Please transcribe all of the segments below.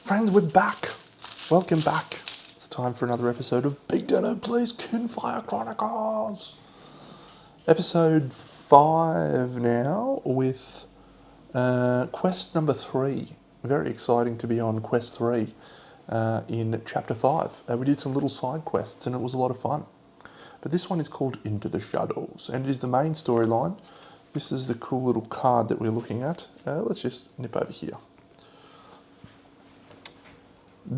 Friends, we're back. Welcome back. It's time for another episode of BigDenoPlays Kinfire Chronicles. Episode 5 now with quest number 3. Very exciting to be on quest 3 in chapter 5. We did some little side quests and it was a lot of fun. But this one is called Into the Shadows and it is the main storyline. This is the cool little card that we're looking at. Let's just nip over here.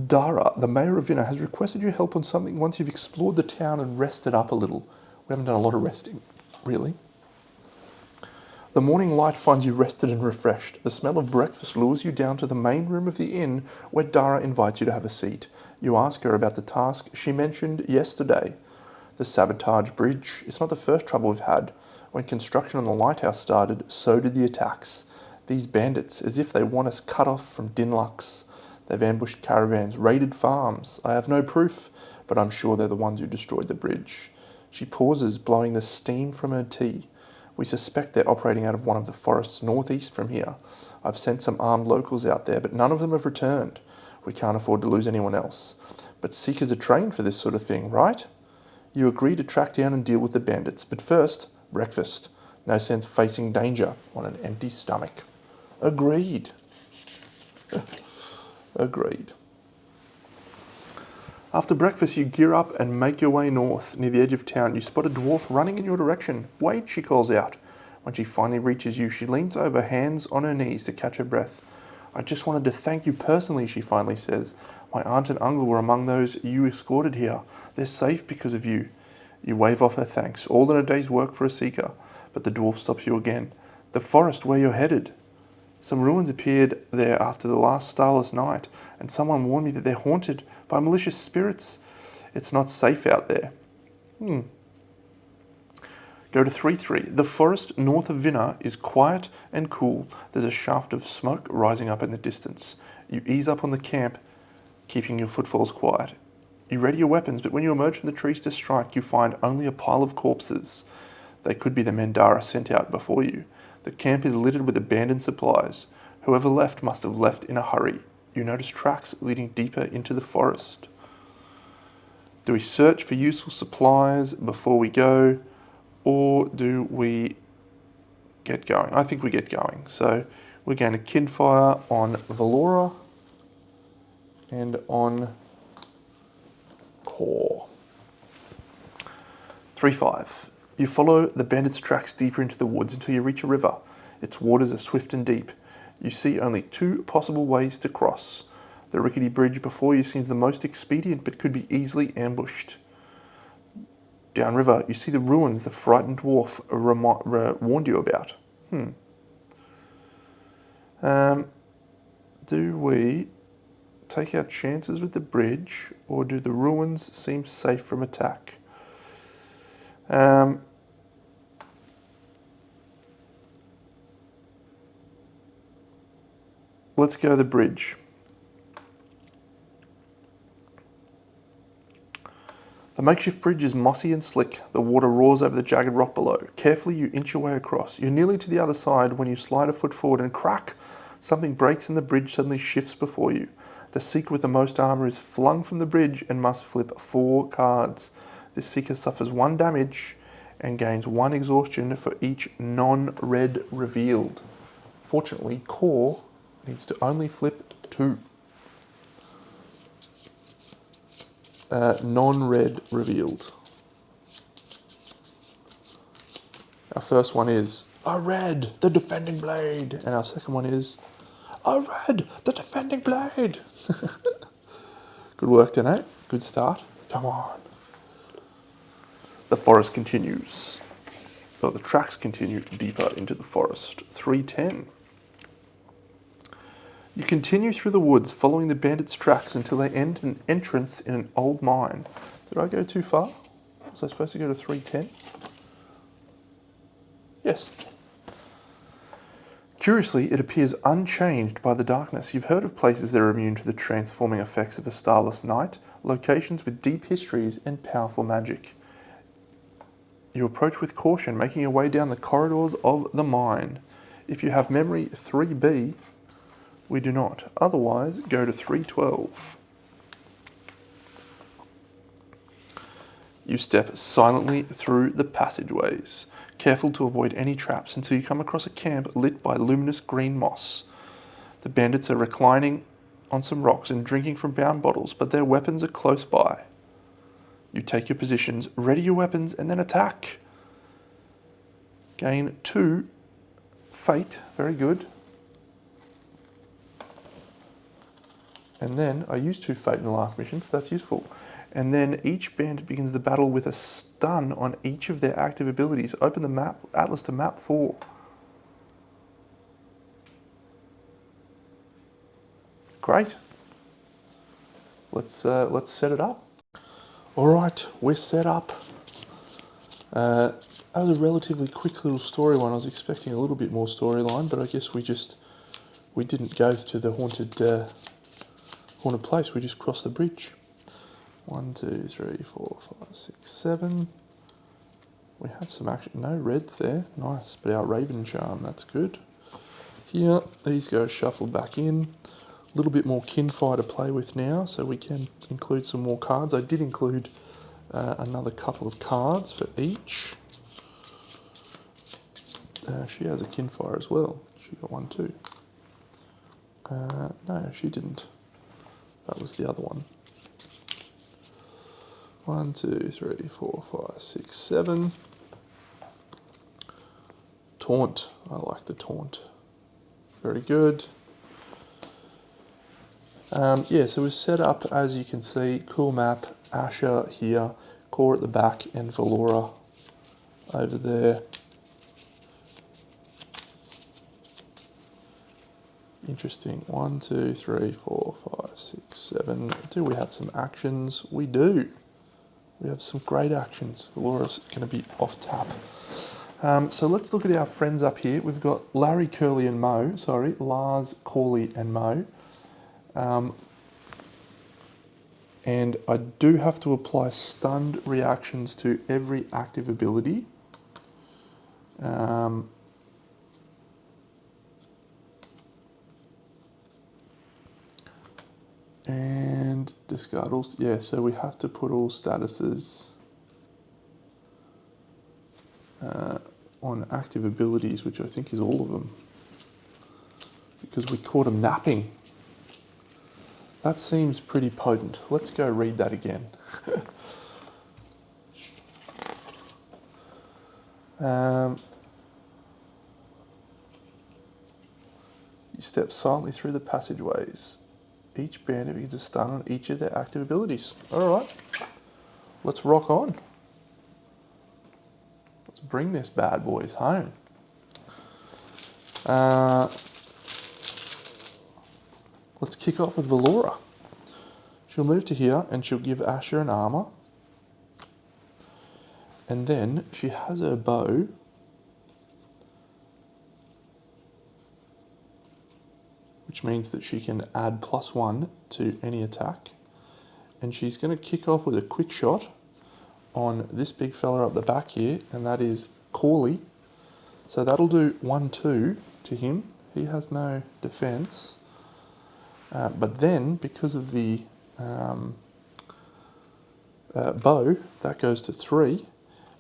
Dara, the mayor of Vinna, has requested your help on something once you've explored the town and rested up a little. We haven't done a lot of resting, really. The morning light finds you rested and refreshed. The smell of breakfast lures you down to the main room of the inn where Dara invites you to have a seat. You ask her about the task she mentioned yesterday. The sabotage bridge. It's not the first trouble we've had. When construction on the lighthouse started, so did the attacks. These bandits, as if they want us cut off from Dinlux. They've ambushed caravans, raided farms. I have no proof, but I'm sure they're the ones who destroyed the bridge. She pauses, blowing the steam from her tea. We suspect they're operating out of one of the forests northeast from here. I've sent some armed locals out there, but none of them have returned. We can't afford to lose anyone else. But Seekers are trained for this sort of thing, right? You agree to track down and deal with the bandits, but first, breakfast. No sense facing danger on an empty stomach. Agreed. Agreed. After breakfast, you gear up and make your way north. Near the edge of town, you spot a dwarf running in your direction. Wait, she calls out. When she finally reaches you, she leans over, hands on her knees to catch her breath. I just wanted to thank you personally, she finally says. My aunt and uncle were among those you escorted here. They're safe because of you. You wave off her thanks, all in a day's work for a seeker. But the dwarf stops you again. The forest where you're headed. Some ruins appeared there after the last starless night, and someone warned me that they're haunted by malicious spirits. It's not safe out there. Go to 3-3. The forest north of Vinna is quiet and cool. There's a shaft of smoke rising up in the distance. You ease up on the camp, keeping your footfalls quiet. You ready your weapons, but when you emerge from the trees to strike, you find only a pile of corpses. They could be the men Dara sent out before you. The camp is littered with abandoned supplies. Whoever left must have left in a hurry. You notice tracks leading deeper into the forest. Do we search for useful supplies before we go, or do we get going? I think we get going. So we're going to Kinfire on Valora and on Khor. 3-5. You follow the bandits' tracks deeper into the woods until you reach a river. Its waters are swift and deep. You see only 2 possible ways to cross. The rickety bridge before you seems the most expedient, but could be easily ambushed. Downriver, you see the ruins the frightened dwarf warned you about. Do we take our chances with the bridge, or do the ruins seem safe from attack? Let's go to the bridge. The makeshift bridge is mossy and slick. The water roars over the jagged rock below. Carefully, you inch your way across. You're nearly to the other side when you slide a foot forward and crack! Something breaks and the bridge suddenly shifts before you. The seeker with the most armor is flung from the bridge and must flip 4 cards. This seeker suffers 1 damage and gains 1 exhaustion for each non-red revealed. Fortunately, Khor needs to only flip 2. Non-red revealed. Our first one is a red, the defending blade. And our second one is a red, the defending blade. Good work, Danae. Good start. Come on. The forest continues. Oh, the tracks continue deeper into the forest. 3-10. You continue through the woods, following the bandits' tracks until they end at an entrance in an old mine. Did I go too far? Was I supposed to go to 3-10? Yes. Curiously, it appears unchanged by the darkness. You've heard of places that are immune to the transforming effects of a starless night, locations with deep histories and powerful magic. You approach with caution, making your way down the corridors of the mine. If you have memory 3B, We do not. Otherwise, go to 312. You step silently through the passageways, careful to avoid any traps until you come across a camp lit by luminous green moss. The bandits are reclining on some rocks and drinking from bound bottles, but their weapons are close by. You take your positions, ready your weapons, and then attack. Gain 2 fate, very good. And then, I used 2 fate in the last mission, so that's useful. And then each bandit begins the battle with a stun on each of their active abilities. Open the map, atlas to map 4. Great. Let's set it up. All right, we're set up. That was a relatively quick little story one. I was expecting a little bit more storyline, but I guess we didn't go to the haunted place. We just crossed the bridge. 1, 2, 3, 4, 5, 6, 7. We have some action. No reds there. Nice, but our Raven Charm, that's good. Here, these go shuffled back in. A little bit more Kinfire to play with now, so we can include some more cards. I did include another couple of cards for each. She has a Kinfire as well. She got one too. No, she didn't. That was the other one. 1, 2, 3, 4, 5, 6, 7. Taunt. I like the taunt. Very good. Yeah, so we're set up, as you can see, cool map. Asha here, Khor at the back, and Valora over there. Interesting. 1, 2, 3, 4, 5, 6, 7. Do we have some actions? We do. We have some great actions. Valora's going to be off tap. So let's look at our friends up here. We've got Larry, Curly, and Mo. Sorry, Lars, Corley, and Mo. And I do have to apply stunned reactions to every active ability. And discard all, yeah, so we have to put all statuses on active abilities, which I think is all of them, because we caught them napping. That seems pretty potent. Let's go read that again. You step silently through the passageways. Each bandit begins a stun on each of their active abilities. All right, let's rock on. Let's bring this bad boys home. Let's kick off with Valora. She'll move to here and she'll give Asha an armor. And then she has her bow. Which means that she can add +1 to any attack. And she's going to kick off with a quick shot on this big fella up the back here, and that is Corley. So that'll do 1-2 to him. He has no defense. But then, because of the bow, that goes to 3.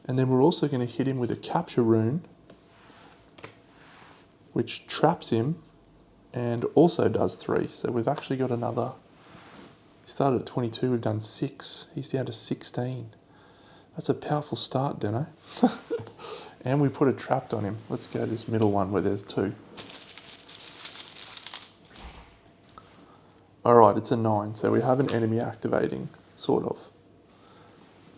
And then we're also going to hit him with a capture rune, which traps him and also does 3. So we've actually got another. We started at 22, we've done 6. He's down to 16. That's a powerful start, Deno. And we put a trap on him. Let's go to this middle one where there's 2. All right, it's a 9. So we have an enemy activating, sort of.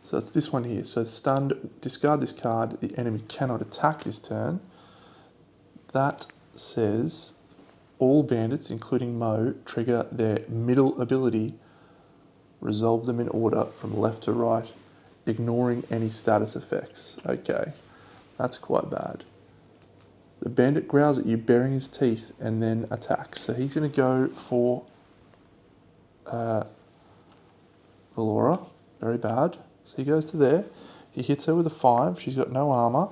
So it's this one here. So stunned, discard this card. The enemy cannot attack this turn. That says all bandits, including Mo, trigger their middle ability. Resolve them in order from left to right, ignoring any status effects. Okay, that's quite bad. The bandit growls at you, baring his teeth, and then attacks. So he's going to go for Valora. Very bad. So he goes to there. He hits her with a 5. She's got no armor.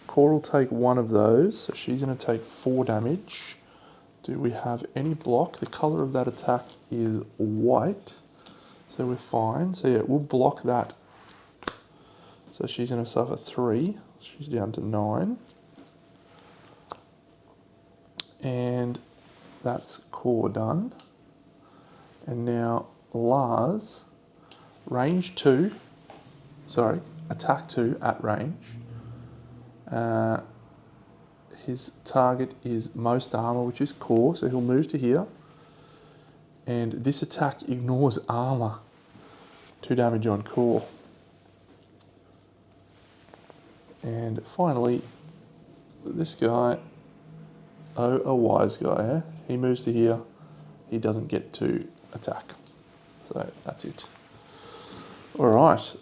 Khor will take 1 of those, so she's going to take 4 damage. Do we have any block? The colour of that attack is white, so we're fine. So yeah, we'll block that. So she's going to suffer 3. She's down to 9. And that's Khor done. And now Lars, range 2, sorry, attack 2 at range. His target is most armor, which is Khor, so he'll move to here. And this attack ignores armor. 2 damage on Khor. And finally, this guy, a wise guy, eh? He moves to here. He doesn't get to attack. So that's it. All right,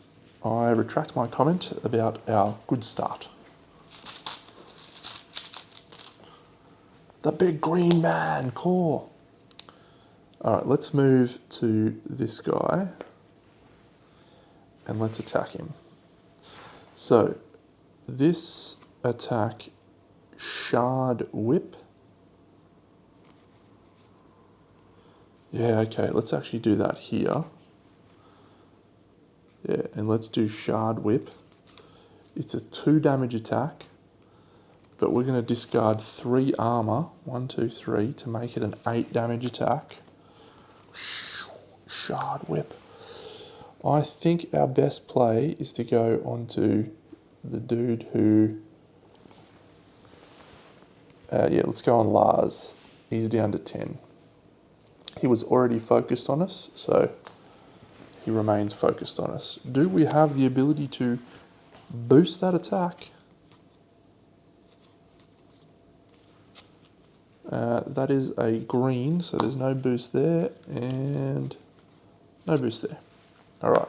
I retract my comment about our good start. The big green man, Khor. All right, let's move to this guy and let's attack him. So this attack, Shard Whip. Yeah, okay, let's actually do that here. Yeah, and let's do Shard Whip. It's a 2 damage attack, but we're going to discard 3 armor, 1, 2, 3, to make it an 8 damage attack. Shard Whip. I think our best play is to go onto the dude who... yeah, let's go on Lars. He's down to 10. He was already focused on us, so he remains focused on us. Do we have the ability to boost that attack? That is a green, so there's no boost there, and no boost there. All right.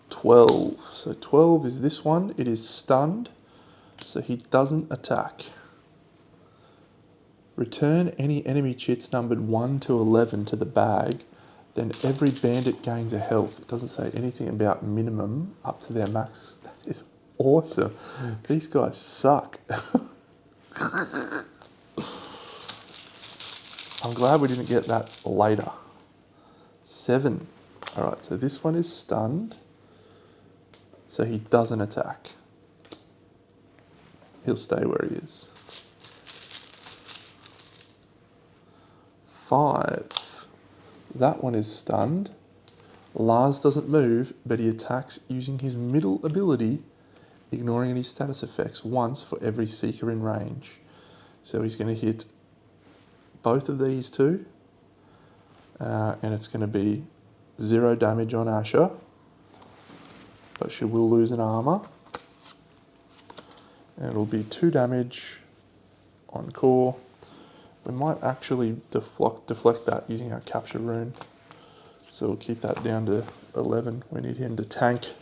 12. So 12 is this one. It is stunned, so he doesn't attack. Return any enemy chits numbered 1 to 11 to the bag, then every bandit gains a health. It doesn't say anything about minimum up to their max. That is awesome. These guys suck. I'm glad we didn't get that later. 7. All right, so this one is stunned, so he doesn't attack. He'll stay where he is. 5. That one is stunned. Lars doesn't move, but he attacks using his middle ability, ignoring any status effects once for every seeker in range. So he's going to hit both of these two, and it's going to be 0 damage on Asha, but she will lose an armor. And it'll be 2 damage on Khor. We might actually deflect that using our capture rune. So we'll keep that down to 11. We need him to tank.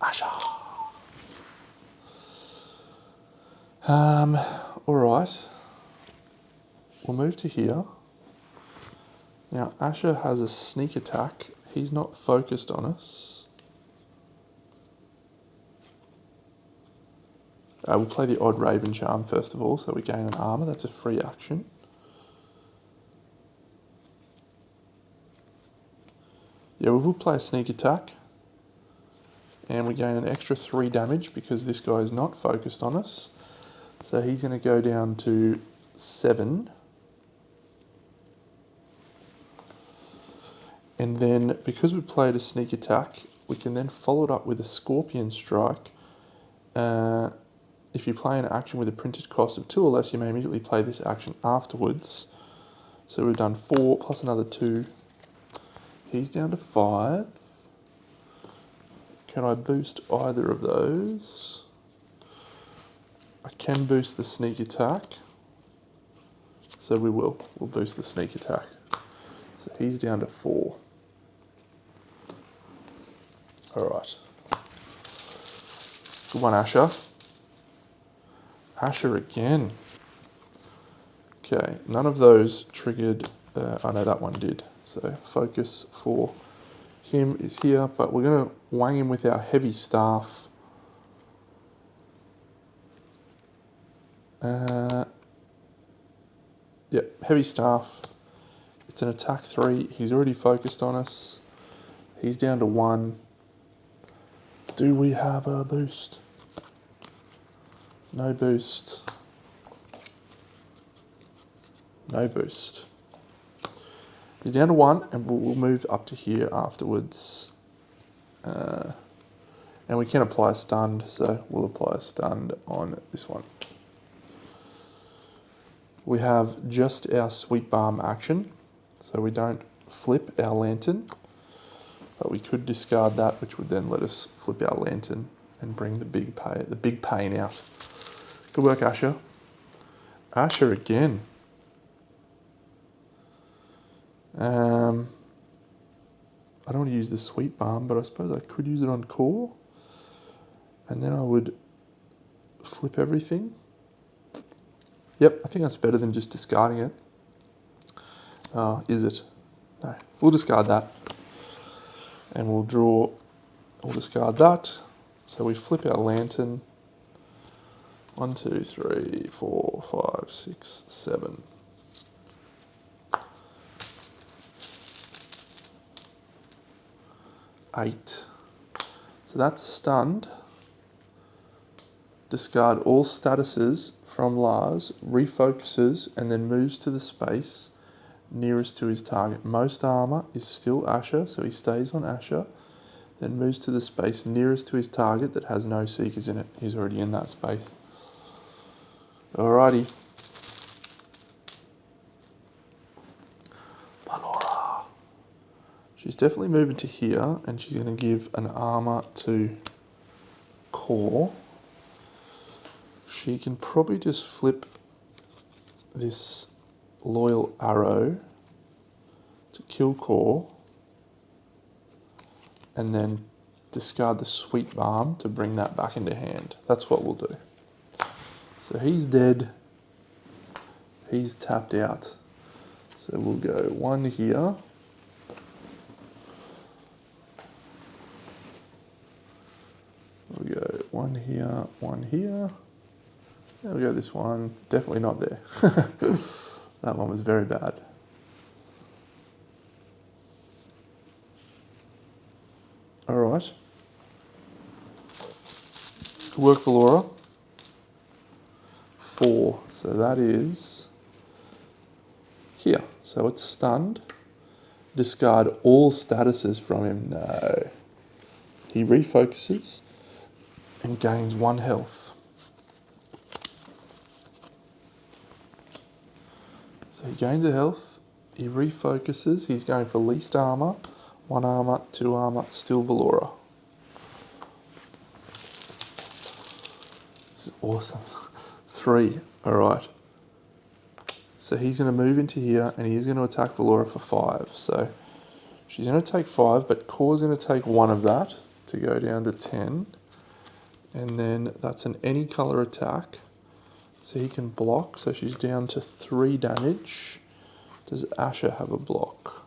Asha. All right. We'll move to here. Now Asha has a sneak attack. He's not focused on us. We'll play the odd Raven Charm first of all, so we gain an armor. That's a free action. Yeah, we will play a sneak attack. And we gain an extra 3 damage because this guy is not focused on us. So he's going to go down to 7. And then, because we played a sneak attack, we can then follow it up with a Scorpion Strike. If you play an action with a printed cost of 2 or less, you may immediately play this action afterwards. So we've done 4 plus another 2. He's down to 5. Can I boost either of those? I can boost the sneak attack. So we will. We'll boost the sneak attack. So he's down to 4. All right. Good one, Asha. Asha again. Okay, none of those triggered. I know that one did. So focus for Him is here, but we're going to wang him with our heavy staff. Yep, heavy staff. It's an attack 3. He's already focused on us. He's down to 1. Do we have a boost? No boost. No boost. He's down to 1, and we'll move up to here afterwards. And we can apply a stunned, so we'll apply a stunned on this one. We have just our sweet balm action, so we don't flip our lantern, but we could discard that, which would then let us flip our lantern and bring the big pain out. Good work, Asha. Asha again. I don't want to use the sweet balm, but I suppose I could use it on Khor, and then I would flip everything. Yep, I think that's better than just discarding it. Is it? No, we'll discard that. And we'll discard that. So we flip our lantern. 1, 2, 3, 4, 5, 6, 7. Eight. So that's stunned. Discard all statuses from Lars, refocuses, and then moves to the space nearest to his target. Most armor is still Asha, so he stays on Asha, then moves to the space nearest to his target that has no seekers in it. He's already in that space. Alrighty. Valora. She's definitely moving to here, and she's going to give an armor to Khor. She can probably just flip this loyal arrow to kill Khor, and then discard the sweet balm to bring that back into hand. That's what we'll do. So he's dead. He's tapped out. So we'll go 1 here. We'll go 1 here, 1 here. There we go, this one. Definitely not there. That one was very bad. All right. Good work, Valora. 4. So that is here. So it's stunned. Discard all statuses from him. No. He refocuses and gains 1 health. So he gains a health. He refocuses. He's going for least armor. 1 armor, 2 armor, still Valora. This is awesome. 3, all right. So he's going to move into here, and he's going to attack Valora for 5. So she's going to take 5, but Khor's going to take 1 of that to go down to 10. And then that's an any color attack. So he can block, so she's down to 3 damage. Does Asha have a block?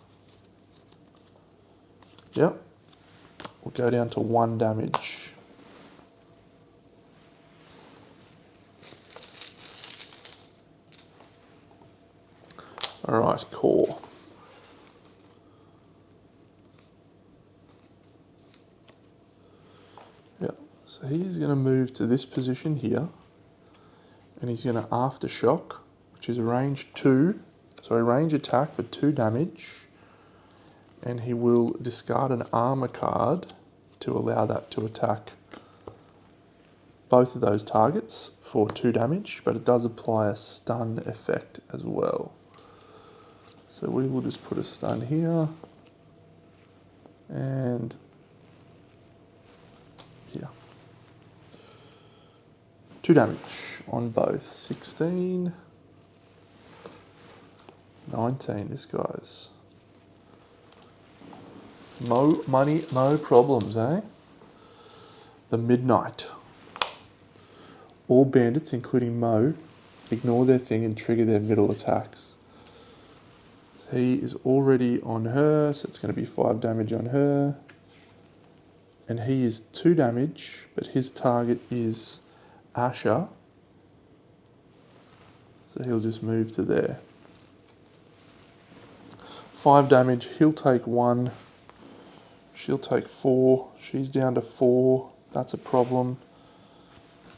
Yep. We'll go down to 1 damage. All right, Khor. Yep. So he's going to move to this position here, and he's going to aftershock, which is range attack for 2 damage, and he will discard an armor card to allow that to attack both of those targets for 2 damage, but it does apply a stun effect as well. So we will just put a stun here and here. 2 damage on both. 16, 19. This guy's mo money, mo problems, eh? The Midnight. All bandits, including Mo, ignore their thing and trigger their middle attacks. So He is already on her, so it's going to be 5 damage on her. And he is 2 damage, but his target is Asha. So he'll just move to there. 5 damage, he'll take 1. She'll take 4. She's down to 4. That's a problem.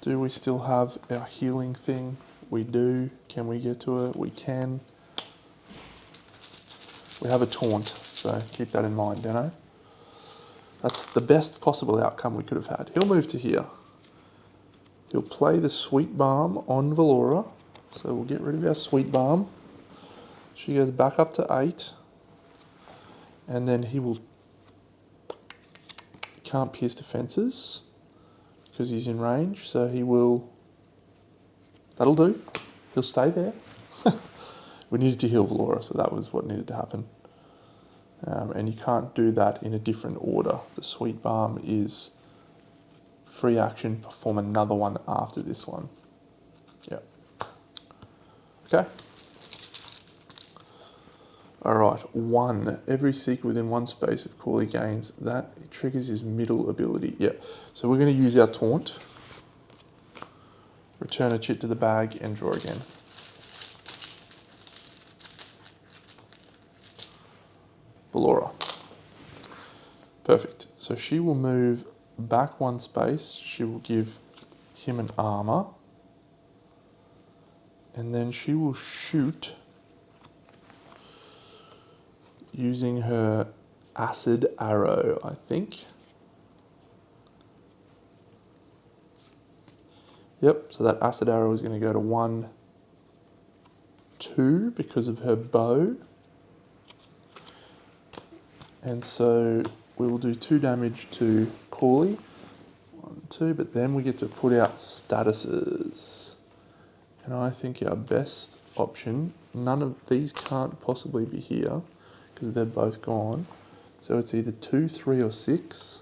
Do we still have our healing thing? We do. Can we get to her? We can. We have a taunt, so keep that in mind, Deno. That's the best possible outcome we could have had. He'll move to here. He'll play the Sweet Balm on Valora. So we'll get rid of our Sweet Balm. She goes back up to 8. And then he will... Can't pierce defences because he's in range. So he will... That'll do. He'll stay there. We needed to heal Valora, so that was what needed to happen. And you can't do that in a different order. The Sweet Balm is free action, perform another one after this one. Yeah. Okay. All right, 1. Every seeker within 1 space of Khor gains that. It triggers his middle ability. Yeah. So we're going to use our taunt. Return a chit to the bag and draw again. Valora. Perfect. So she will move back 1 space. She will give him an armor. And then she will shoot using her acid arrow, I think. Yep, so that acid arrow is going to go to 1, 2 because of her bow. And so we will do 2 damage to Khor. 1, 2, but then we get to put out statuses. And I think our best option, none of these can't possibly be here because they're both gone. So it's either 2, 3 or 6,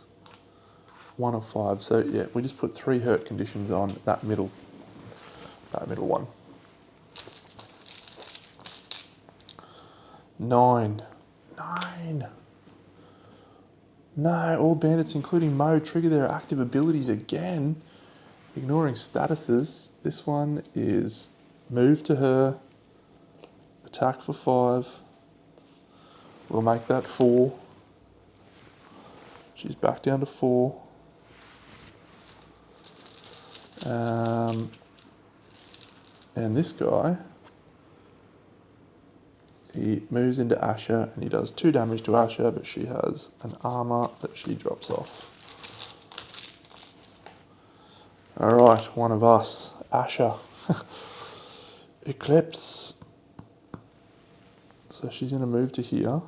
1 or 5. So yeah, we just put 3 hurt conditions on that middle one. 9. No, all bandits, including Mo, trigger their active abilities again, ignoring statuses. This one is move to her, attack for 5. We'll make that 4. She's back down to 4. And this guy, he moves into Asha and he does 2 damage to Asha, but she has an armor that she drops off. All right, one of us, Asha. Eclipse. So she's going to move to here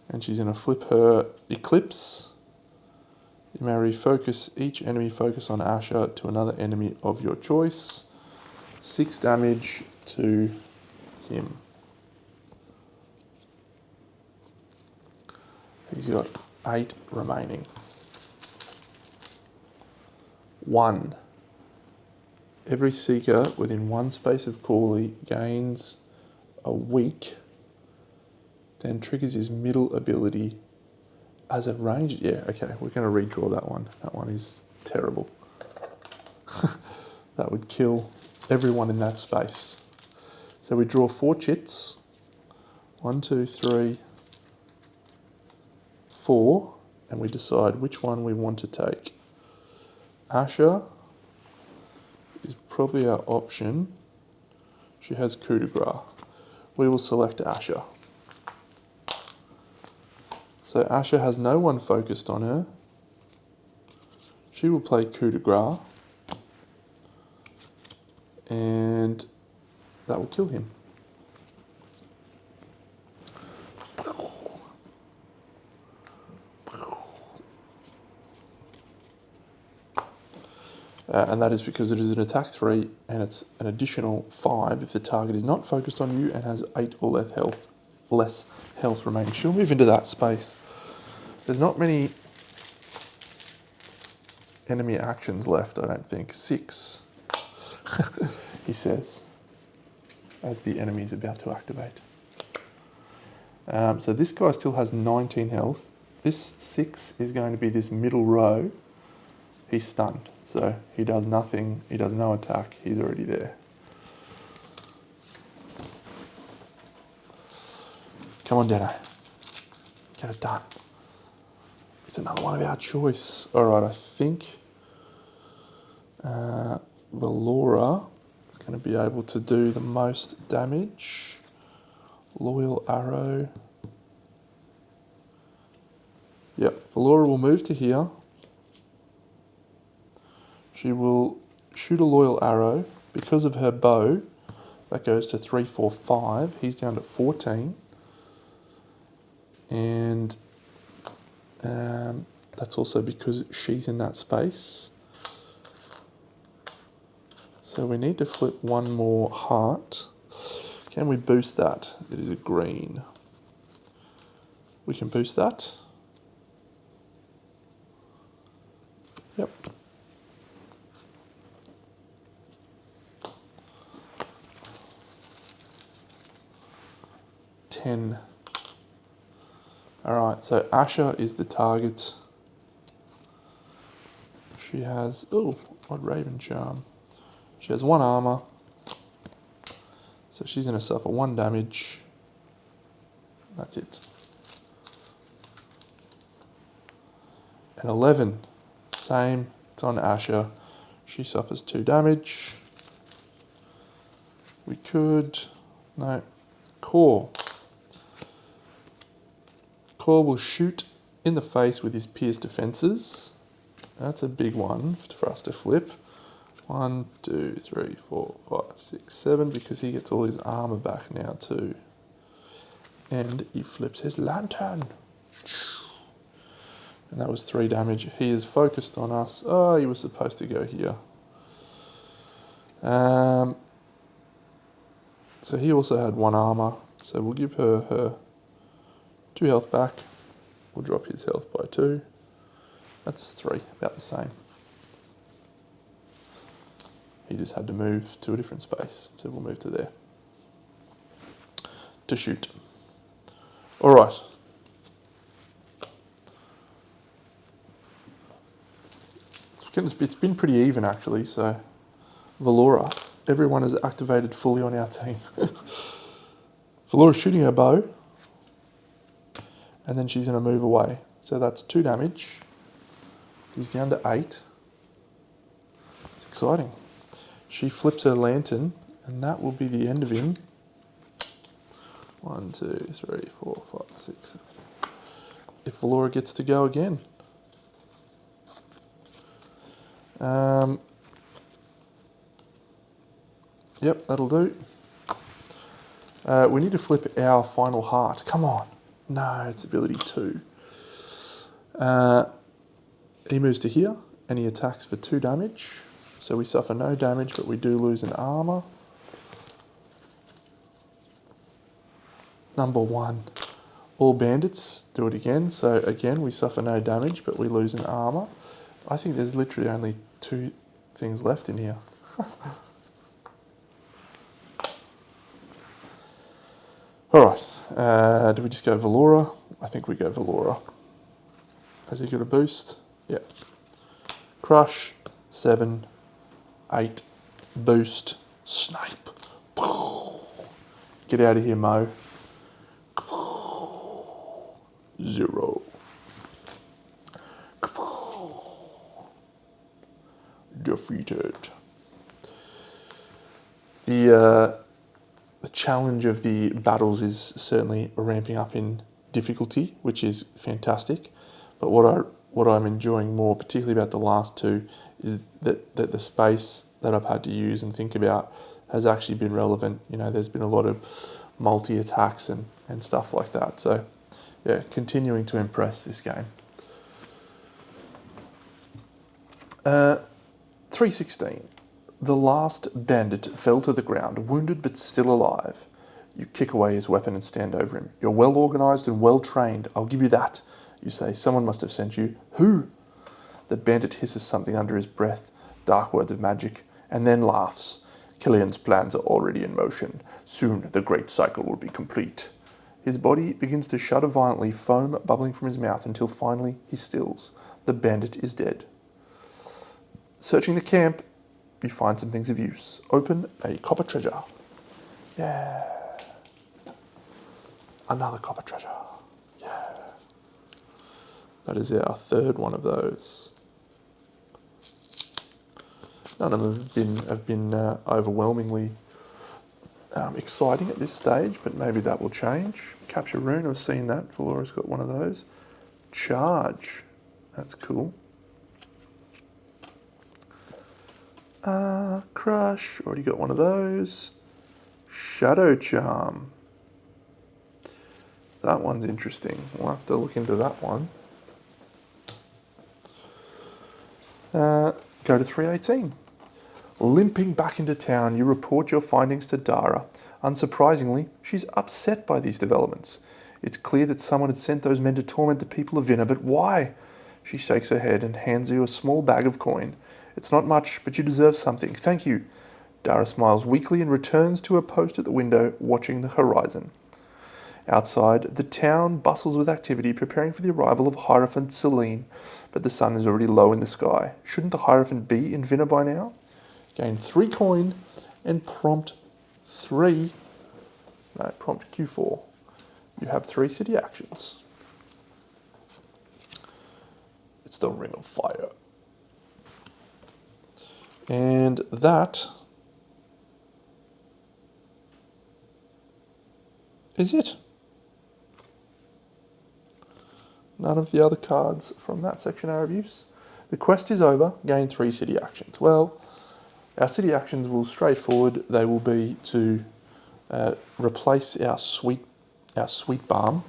and she's going to flip her Eclipse. You may refocus each enemy focus on Asha to another enemy of your choice. 6 damage to him. He's got 8 remaining. 1. Every seeker within 1 space of Khor gains a weak, then triggers his middle ability as a range. Yeah, okay, we're going to redraw that one. That one is terrible. That would kill everyone in that space. So we draw 4 chits. 1, 2, 3, 4, and we decide which one we want to take. Asha is probably our option. She has coup de grace. We will select Asha. So Asha has no one focused on her. She will play coup de grace. And that will kill him. And that is because it is an attack 3 and it's an additional 5 if the target is not focused on you and has 8 or less health remaining. She'll move into that space. There's not many enemy actions left, I don't think. 6, he says, as the enemy is about to activate. So this guy still has 19 health. This 6 is going to be this middle row. He's stunned, so he does nothing. He does no attack. He's already there. Come on, Deno. Get it done. It's another one of our choice. All right, I think Valora is going to be able to do the most damage. Loyal arrow. Yep, Valora will move to here. She will shoot a loyal arrow. Because of her bow, that goes to 3, 4, 5. He's down to 14. And that's also because she's in that space. So we need to flip one more heart. Can we boost that? It is a green. We can boost that. Yep. $10. Alright, so Asha is the target. She has, oh, odd Raven Charm. She has 1 armor. So she's going to suffer 1 damage. That's it. And 11, same, it's on Asha. She suffers 2 damage. We could, no, Khor. Khor will shoot in the face with his pierce defenses. That's a big one for us to flip. 1, 2, 3, 4, 5, 6, 7, because he gets all his armor back now too. And he flips his lantern. And that was 3 damage. He is focused on us. Oh, he was supposed to go here. So he also had 1 armor. So we'll give her 2 health back. We'll drop his health by 2. That's 3, about the same. He just had to move to a different space. So we'll move to there. To shoot. All right. It's been pretty even actually, so Valora, everyone is activated fully on our team. Valora's shooting her bow, and then she's going to move away. So that's 2 damage. He's down to 8. It's exciting. She flips her lantern, and that will be the end of him. 1, 2, 3, 4, 5, 6, 7. If Valora gets to go again. Yep, that'll do. We need to flip our final heart. Come on. No, it's ability 2. He moves to here, and he attacks for 2 damage. So we suffer no damage, but we do lose an armor. Number 1. All bandits do it again. So again, we suffer no damage, but we lose an armor. I think there's literally only 2 things left in here. All right, do we just go Valora? I think we go Valora. Has he got a boost? Yeah. Crush, 7, 8, boost, snipe. Get out of here, Mo. 0. Defeated. The challenge of the battles is certainly ramping up in difficulty, which is fantastic. But what I'm enjoying more, particularly about the last 2, is that the space that I've had to use and think about has actually been relevant. You know, there's been a lot of multi-attacks and stuff like that. So, yeah, continuing to impress this game. 316. The last bandit fell to the ground, wounded but still alive. You kick away his weapon and stand over him. You're well organised and well trained, I'll give you that. You say, someone must have sent you. Who? The bandit hisses something under his breath, dark words of magic, and then laughs. Killian's plans are already in motion. Soon the great cycle will be complete. His body begins to shudder violently, foam bubbling from his mouth until finally he stills. The bandit is dead. Searching the camp, you find some things of use. Open a copper treasure. Yeah. Another copper treasure. Yeah. That is our third one of those. None of them have been overwhelmingly exciting at this stage, but maybe that will change. Capture rune, I've seen that. Valora's got one of those. Charge. That's cool. Crush, already got one of those. Shadow Charm. That one's interesting. We'll have to look into that one. Go to 318. Limping back into town, you report your findings to Dara. Unsurprisingly, she's upset by these developments. It's clear that someone had sent those men to torment the people of Vinna, but why? She shakes her head and hands you a small bag of coin. It's not much, but you deserve something. Thank you. Dara smiles weakly and returns to her post at the window, watching the horizon. Outside, the town bustles with activity, preparing for the arrival of Hierophant Selene, but the sun is already low in the sky. Shouldn't the Hierophant be in Vinna by now? Gain 3 coin and prompt Q4. You have 3 city actions. It's the Ring of Fire. And that is it. None of the other cards from that section are of use. The quest is over. Gain 3 city actions. Well, our city actions will straightforward. They will be to replace our sweet balm,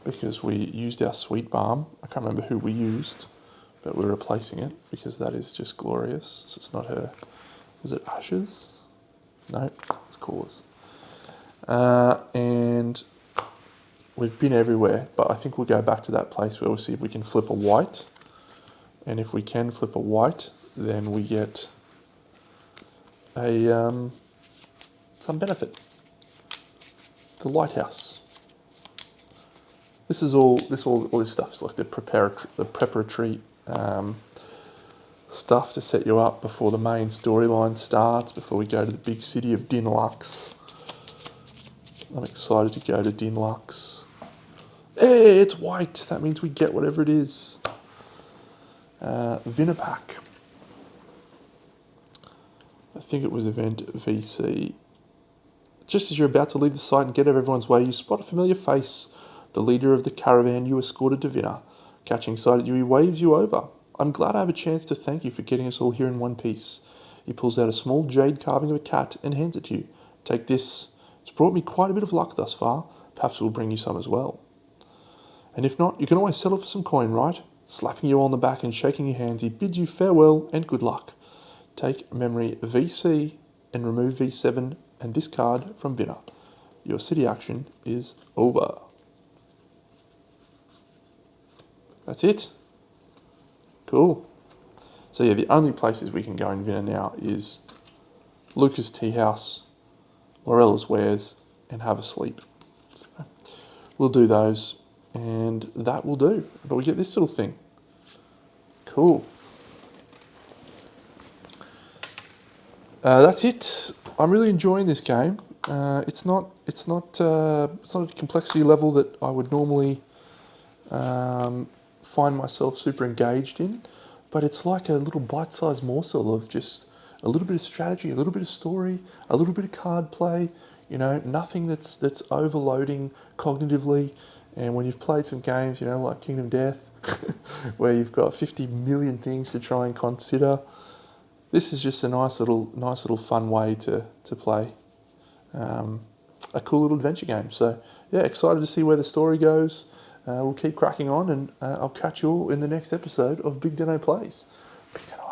because we used our sweet balm. I can't remember who we used, but we're replacing it because that is just glorious. So it's not her. Was it Ashes? No, it's Khor's. And we've been everywhere, but I think we'll go back to that place where we'll see if we can flip a white. And if we can flip a white, then we get some benefit. The lighthouse. All this stuff is like the preparatory stuff to set you up before the main storyline starts, before we go to the big city of Dinlux. I'm excited to go to Dinlux. Hey, it's white. That means we get whatever it is. Vinapack. I think it was event VC. Just as you're about to leave the site and get out of everyone's way, you spot a familiar face, the leader of the caravan you escorted to Vinna. Catching sight of you, he waves you over. I'm glad I have a chance to thank you for getting us all here in one piece. He pulls out a small jade carving of a cat and hands it to you. Take this. It's brought me quite a bit of luck thus far. Perhaps it will bring you some as well. And if not, you can always settle for some coin, right? Slapping you on the back and shaking your hands, he bids you farewell and good luck. Take memory VC and remove V7 and this card from Vinna. Your city action is over. That's it. Cool. So yeah, the only places we can go in Vinna now is Lucas Tea House, Morella's Wares, and have a sleep. So we'll do those, and that will do. But we get this little thing. Cool. That's it. I'm really enjoying this game. It's not a complexity level that I would normally find myself super engaged in, but it's like a little bite-sized morsel of just a little bit of strategy, a little bit of story, a little bit of card play. You know, nothing that's overloading cognitively. And when you've played some games, you know, like Kingdom Death, where you've got 50 million things to try and consider, this is just a nice little fun way to play a cool little adventure game. So yeah, excited to see where the story goes. We'll keep cracking on, and I'll catch you all in the next episode of BigDenoPlays. BigDeno.